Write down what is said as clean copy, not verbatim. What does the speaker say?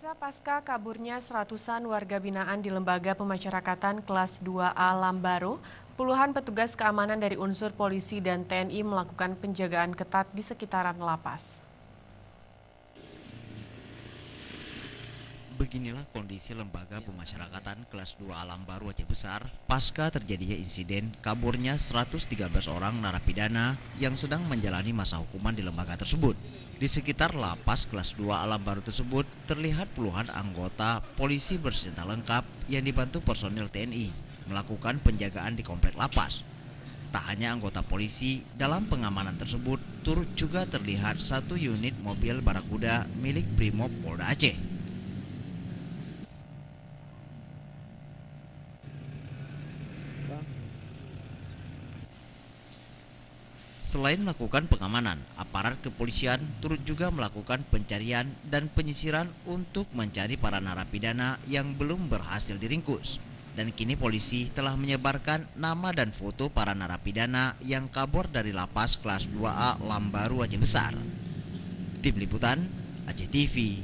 Pemirsa, pasca kaburnya seratusan warga binaan di Lembaga Pemasyarakatan Kelas 2A Lambaro, puluhan petugas keamanan dari unsur polisi dan TNI melakukan penjagaan ketat di sekitaran lapas. Beginilah kondisi Lembaga Pemasyarakatan Kelas 2 Lambaro Aceh Besar pasca terjadinya insiden kaburnya 113 orang narapidana yang sedang menjalani masa hukuman di lembaga tersebut. Di sekitar lapas Kelas 2 Lambaro tersebut terlihat puluhan anggota polisi bersenjata lengkap yang dibantu personil TNI melakukan penjagaan di komplek lapas. Tak hanya anggota polisi, dalam pengamanan tersebut turut juga terlihat satu unit mobil Barakuda milik Brimob Polda Aceh. Selain melakukan pengamanan, aparat kepolisian turut juga melakukan pencarian dan penyisiran untuk mencari para narapidana yang belum berhasil diringkus. Dan kini polisi telah menyebarkan nama dan foto para narapidana yang kabur dari lapas kelas 2A Lambaro Aceh Besar. Tim Liputan Aceh TV.